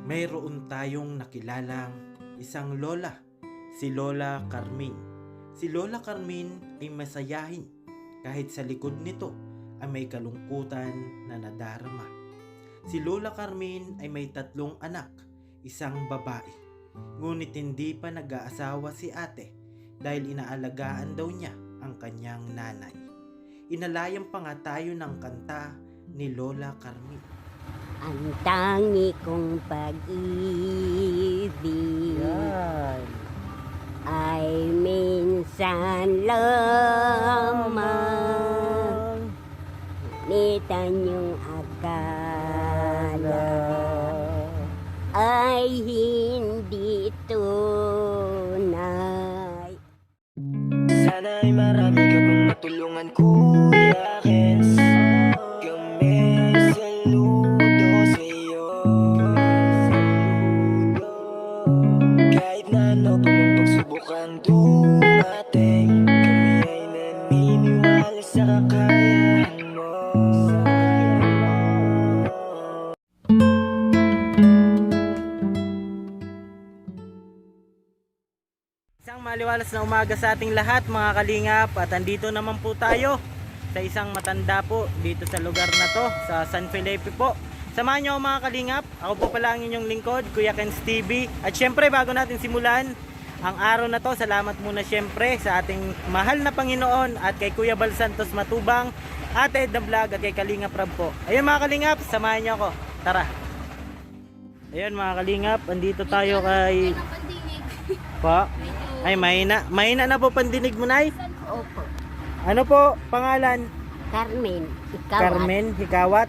Mayroon tayong nakilalang isang lola, si Lola Carmen. Si Lola Carmen ay masayahin kahit sa likod nito ay may kalungkutan na nadarama. Si Lola Carmen ay may 3 anak, isang babae. Ngunit hindi pa nag-aasawa si ate dahil inaalagaan daw niya ang kanyang nanay. Inalayan pa nga tayo ng kanta ni Lola Carmen. Ang tangi kong pag-ibig ay minsan lamang, nitan yung akala ay hindi tunay. Sana'y marami ka pang matulungan, Kuya Kens. Kami saludo sa'yo. Kahit na ano pa mong pagsubukang dumating, kami ay naniniwala sa kakayahan mo. Isang maliwalas na umaga sa ating lahat mga kalingap, at andito naman po tayo sa isang matanda po dito sa lugar na to, sa San Felipe po. Samahan nyo mga kalingap, ako po pala ang inyong lingkod, Kuya Kens TV. At syempre bago natin simulan ang araw na to, salamat muna syempre sa ating mahal na Panginoon at kay Kuya Bal Santos Matubang, Ate Edna Vlog at kay Kalingap Rab po. Ayun mga kalingap, samahan nyo ako, tara. Ayun mga kalingap, andito tayo kay po. Ay, mahina na po pandinig mo, Nay. Opo, Ano po pangalan? Carmen, ikaw Carmen Hikawat.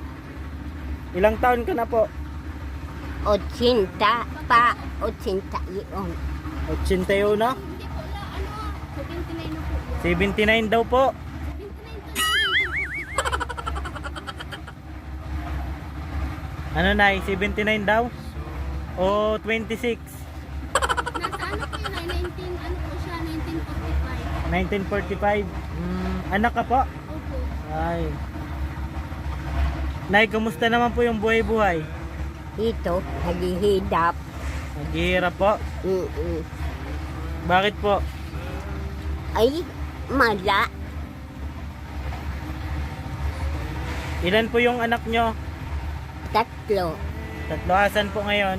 Ilang taon ka na po? 80 pa, 80 yun. 81? 79 daw po. Ano, Nay? 79 daw? O 26? Nasa ano po yun, 19, ano po siya, 1945. 1945? Anak ka po? Opo. Ay. Nay, kumusta naman po yung buhay-buhay? Ito, naghihidap. Naghihirap po? Bakit po? Ay, mala. Ilan po yung anak nyo? 3. 3, asan po ngayon?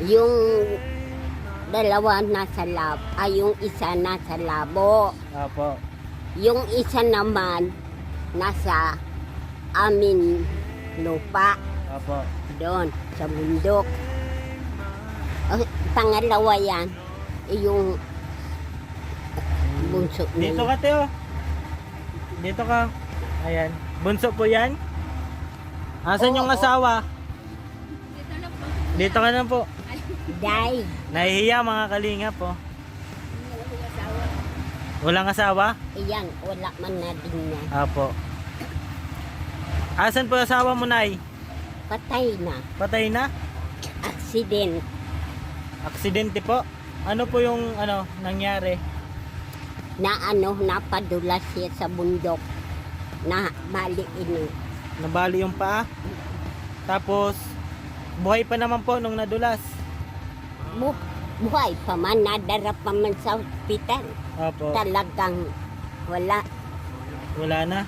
Yung 2 nasa lab, ay yung isa nasa labo. Opo. Yung isa naman nasa amin lupa, Opo. doon sa bundok. Pangalawa yan, yung bunso na Dito yun. ka, Teo. Dito ka. Ayan. Bunso po yan? Asan yung Oo. asawa? Dito na po. Dito ka na po. Day, Nahihiya mga kalinga po. Walang asawa? iyan, wala man na din na. Apo. Asan po asawa mo, Nay? Patay na, Patay na? accident. Aksidente po? Ano po yung nangyari? Na napadula siya sa bundok. Na bali ini. Nabali yung paa? Tapos, buhay pa naman po nung nadulas? Buhay pa man, nadara pa man sa ospital. Apo. Talagang wala. Wala na?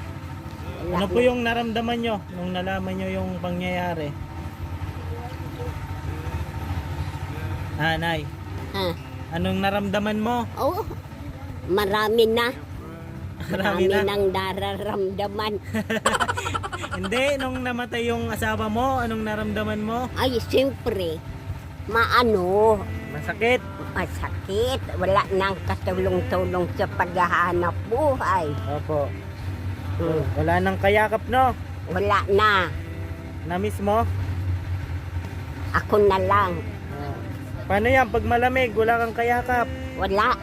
Wala Ano po na. yung naramdaman nyo nung nalaman nyo yung pangyayari? Nay, Ha? anong naramdaman mo? Oh, marami na. Marami na. nang nararamdaman. Hindi, nung namatay yung asawa mo, anong naramdaman mo? Ay, siyempre, Masakit. masakit. Wala nang katulong-tulong sa paghahanap buhay. Opo. Hmm. Wala nang kayakap, no? Wala na. Na-miss mo? Ako na lang. Paano yan? Pag malamig, wala kang kayakap. Wala.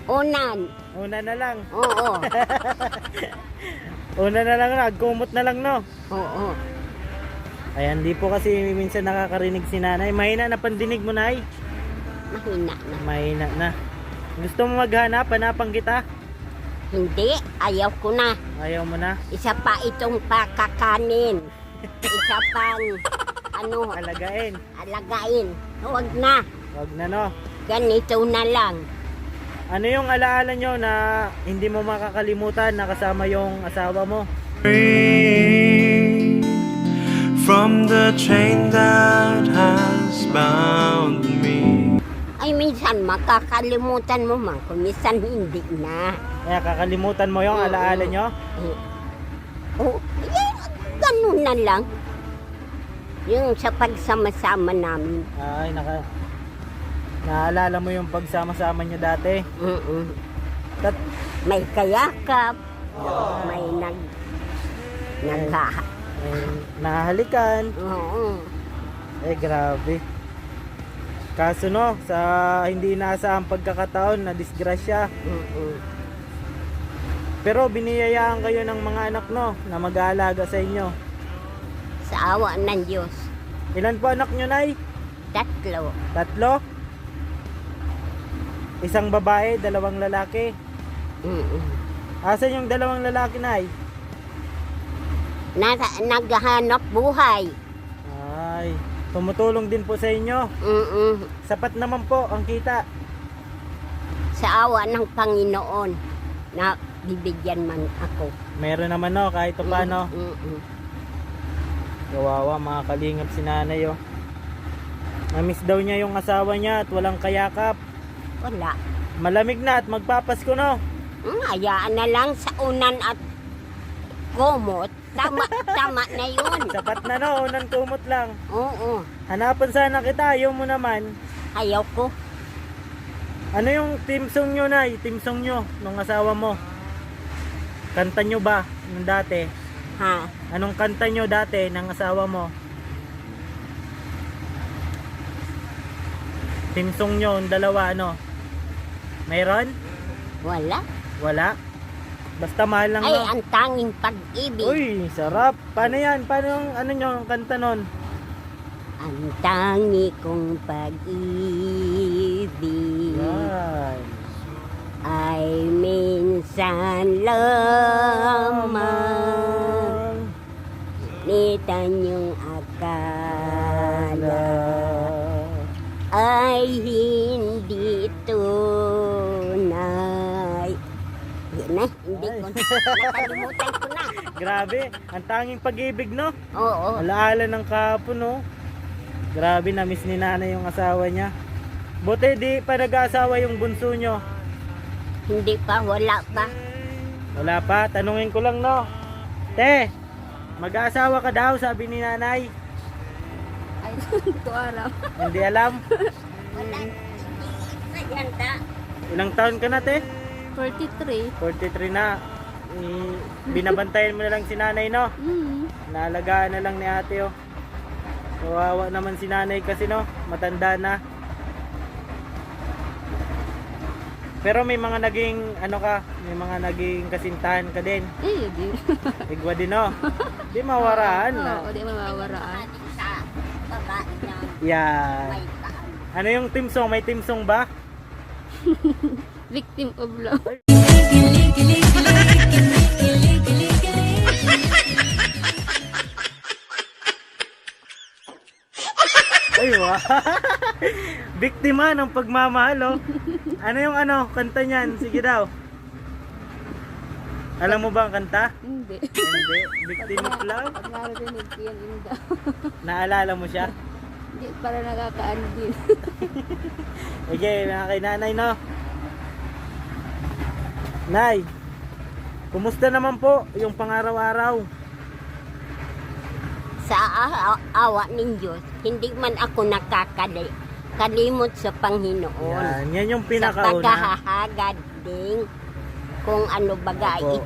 Unan. Una na lang. Oo. Una na lang, nagkumot na lang, no? Oo. Ayan, di po kasi minsan nakakarinig si nanay. Mahina na pandinig mo, Nay. Mahina na. Mahina na. Gusto mo maghanap? Hanapan kita? Hindi, ayaw ko na. Ayaw mo na? Isa pa itong pakakanin. Isa pang, ano, Alagain. alagain. Huwag na. Wag na no. Ganito na lang. Ano yung alaala nyo na hindi mo makakalimutan na kasama yung asawa mo? Free from the chain that has bound me. Ay, minsan makakalimutan mo man, kung minsan hindi na. Kaya kakalimutan mo yung alaala nyo? Oh, ganun na lang. Yung sa pagsama-sama namin. Ay, naalala mo yung pagsama-sama nyo dati? Mm-mm. Tat May kayakap, may nahahalikan. Oo. Eh, grabe. Kaso no, sa hindi inaasahang pagkakataon na disgrasya. Mm-mm. Pero biniyayaan kayo ng mga anak no, na mag-aalaga sa inyo. Sa awa ng Diyos. Ilan po anak nyo, Nay? 3. 3? Isang babae, 2 lalaki. Mm-mm. Asan yung 2 lalaki, Nay? Naghahanap buhay. Ay, tumutulong din po sa inyo. Mm-mm. Sapat naman po ang kita. Sa awa ng Panginoon na bibigyan man ako. Meron naman no, kahit pa paano. Mm-mm. Kawawa, mga kalingap si nanay oh. Namiss daw niya yung asawa niya at walang kayakap. Wala. Malamig na at magpapasko no. Hayaan na lang sa unan at kumot. Tama na yun. Sapat na no, unang kumot lang. Oo. Hanapan sana kita, ayaw mo naman. Ayaw ko. Ano yung team song nyo, Nay? Team song nyo nung asawa mo? Kanta nyo ba nung dati? Ha? Anong kanta nyo dati ng asawa mo? Team song nyo, yung 2 ano? Mayroon? Wala. Wala? Basta mahal lang Ay, no? ang tanging pag-ibig. Uy, sarap. Paano yan? Paano yung ano nyo, ang kanta nun? Ang tangi kong pag-ibig Yan. ay minsan lamang nita niyong akala ay hindi tunay. Yun na, hindi ko nakalimutan ko na. Grabe, ang tanging pag-ibig no? Oo. Alaala ng kapon no? Grabe, na-miss ni nanay yung asawa niya. Buti di pa nag-aasawa yung bunso nyo. Hindi pa, wala pa. Wala pa, tanungin ko lang no. Te, mag-aasawa ka daw, sabi ni nanay. Ay, hindi ko alam. Hindi alam. Wala. Ayan ta. Ilang taon ka na, te? 43. 43 na. Binabantayan mo na lang si nanay no. Naalagaan na lang ni ate oh. Kawawa naman si nanay kasi no, matanda na. Pero may mga naging ano ka, may mga naging kasintahan ka din. Eh, di. Igwa din no. Di mawaraan na. Oo, di mawawaraan. Sa babae na Yan. may taan. Ano yung team song? May team song ba? Victim of love. Ay, wow. Biktima ng pagmamahal, oh. Ano yung ano, kanta niyan? Sige daw. Alam mo ba ang kanta? Hindi. Hindi. Victim of love? Pag narinig ko yan, yun daw. Naalala mo siya? Hindi, para nakakaano din. Okay, mga kay nanay, no? Nay, kumusta naman po yung pang-araw-araw? Sa awa ng Diyos, hindi man ako nakakalimot sa Panginoon. Yan yung Sa pinakauna. paghahagad din kung ano bagay Opo.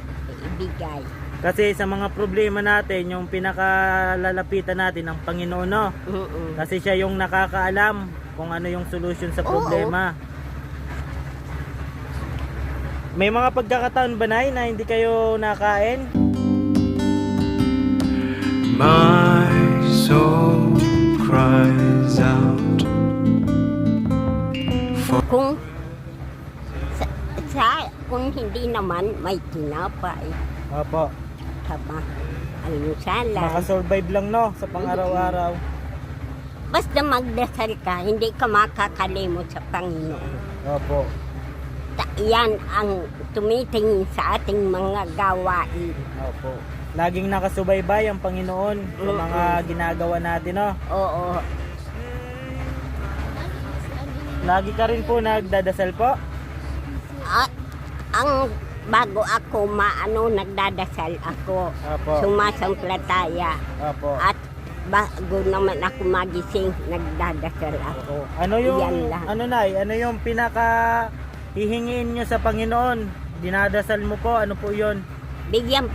ibigay. Kasi sa mga problema natin, yung pinakalalapitan natin ang Panginoon, no? Mm-mm. Kasi siya yung nakakaalam kung ano yung solusyon sa problema. May mga pagkakataon ba, Nay, na hindi kayo nakain? My soul cries out. Kung kung hindi naman may tinapay, Opo. tama. almusalan. Makasurvive lang, no? Sa pang-araw-araw. Basta magdasal ka, hindi ka makakalimot sa Panginoon. Opo. Yan ang tumitingin sa ating mga gawain. Opo. Laging nakasubaybay ang Panginoon sa mga ginagawa natin, no? Oo. Lagi ka rin po nagdadasal po? At ang bago ako nagdadasal ako. Opo. Sumasampalataya. Opo. At bago naman ako magising, nagdadasal ako. Ano yung Yan lang. ano yung pinaka hihingiin nyo sa Panginoon? Dinadasal mo po, ano po 'yon? Bigyan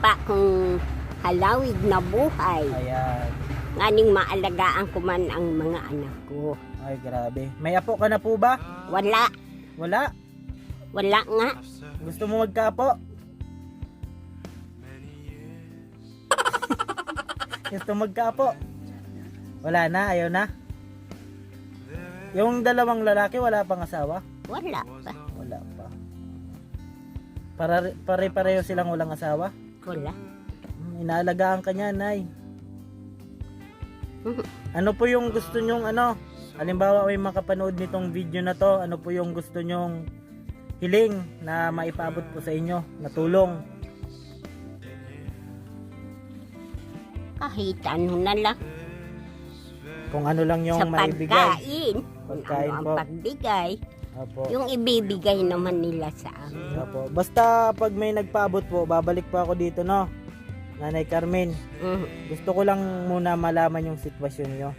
pa akong halawig na buhay. Ayan. Nganing maalagaan ko man ang mga anak ko. Ay, grabe. May apo ka na po ba? Wala. Wala. Wala nga. Gusto mo magkaapo? Gusto magkaapo? Wala na, ayaw na. Yung dalawang lalaki wala pang asawa? Wala pa. Wala pa. Pare-pareho silang walang asawa? Wala. Inaalagaan ka niya, Nay. Ano po yung gusto nyong halimbawa may makapanood nitong video na to, ano po yung gusto nyong hiling na maipaabot po sa inyo na tulong? Kahit ano na lang. Kung ano lang yung Sa maibigay. pagkain. Kung Pagkain ano ang po. pagbigay. Opo. Yung ibibigay naman nila sa amin. Opo. Basta pag may nagpaabot po, babalik po ako dito, no? Nanay Carmen. Gusto ko lang muna malaman yung sitwasyon nyo.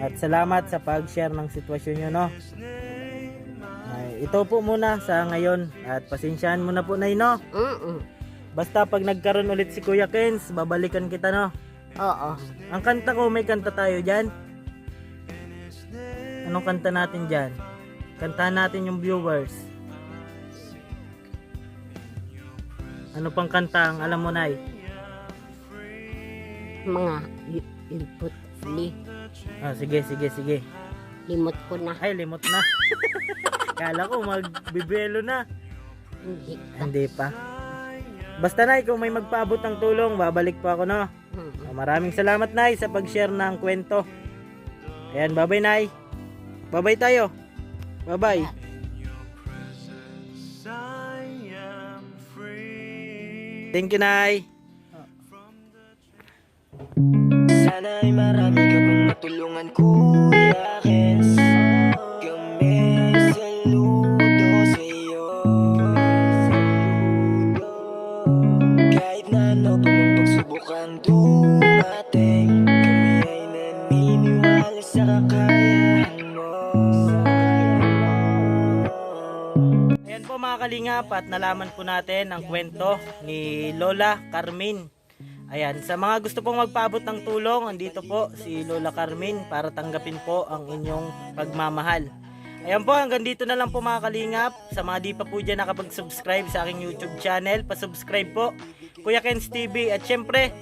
At salamat sa pag-share ng sitwasyon nyo, no? Ay, ito po muna sa ngayon. At pasensyahan mo na po, Nay, no? Basta pag nagkaroon ulit si Kuya Kens, babalikan kita, no? Oo. Ang kanta ko, may kanta tayo dyan. Anong kanta natin dyan? Kantahan natin yung viewers. Ano pang kanta ang alam mo, Nay? Mga Sige. limot ko na. Ay, limot na. Kala ko magbibelo na. Hindi pa. Hindi pa. Basta, Nay, kung may magpaabot ng tulong, babalik po ako, no? Maraming salamat, Nay, sa pag-share ng kwento. Ayan, bye-bye, Nay. Bye-bye tayo. Bye-bye. Thank you, Nay. Sana ay marami ka pang matulungan, Kuya Kens. Kami saludo sa'yo. Kahit na ano pa mang pagsubok ang dumating, kami ay naniniwala sa kakayahan mo. Ayan po mga kalingap, at nalaman po natin ang kwento ni Lola Carmen. Ayan, sa mga gusto pong magpaabot ng tulong, andito po si Lola Carmen para tanggapin po ang inyong pagmamahal. Ayan po, hanggang dito na lang po mga kalingap. Sa mga di pa po dyan nakapag-subscribe sa aking YouTube channel, pasubscribe po, Kuya Kens TV. At syempre,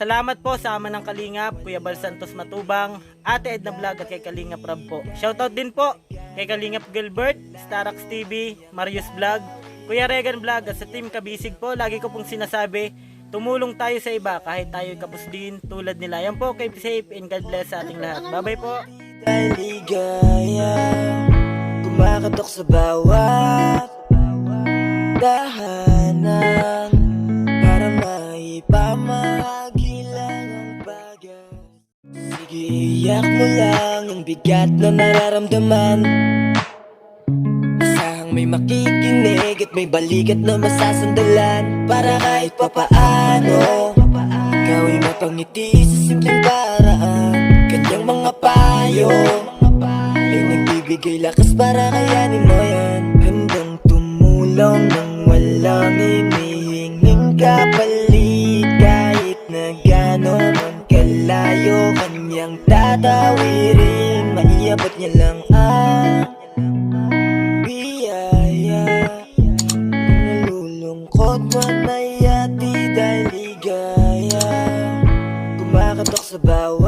salamat po sa ama ng kalingap, Kuya Bal Santos Matubang, Ate Edna Vlog at kay Kalingap Rab po. Shoutout din po kay Kalingap Gilbert, Starax TV, Marius Vlog, Kuya Regan Vlog at sa Team Kabisig po. Lagi ko pong sinasabi, tumulong tayo sa iba kahit tayo kapos din tulad nila. Yan po, keep safe and God bless sa ating lahat. Bye-bye po. Dahil ligaya, kumakatok sa bawat tahanan, para maipamahagi lang ang bagay. Sige, iyak mo lang ang bigat na nararamdaman. Asahang may makikinig at may balikat na masasandalan, para kahit papaano ikaw ay mapangiti sa simpleng paraan. Kanyang mga payo ay nagbibigay lakas para kayanin mo yan. Handang tumulong nang walang hinihinging kapalit, kahit na gano'n man kalayo kanyang tatawirin. Maiabot niya lang ang biyaya. Kung nalulungkot man ay ati dahil ligaya, kumakatok sa bawat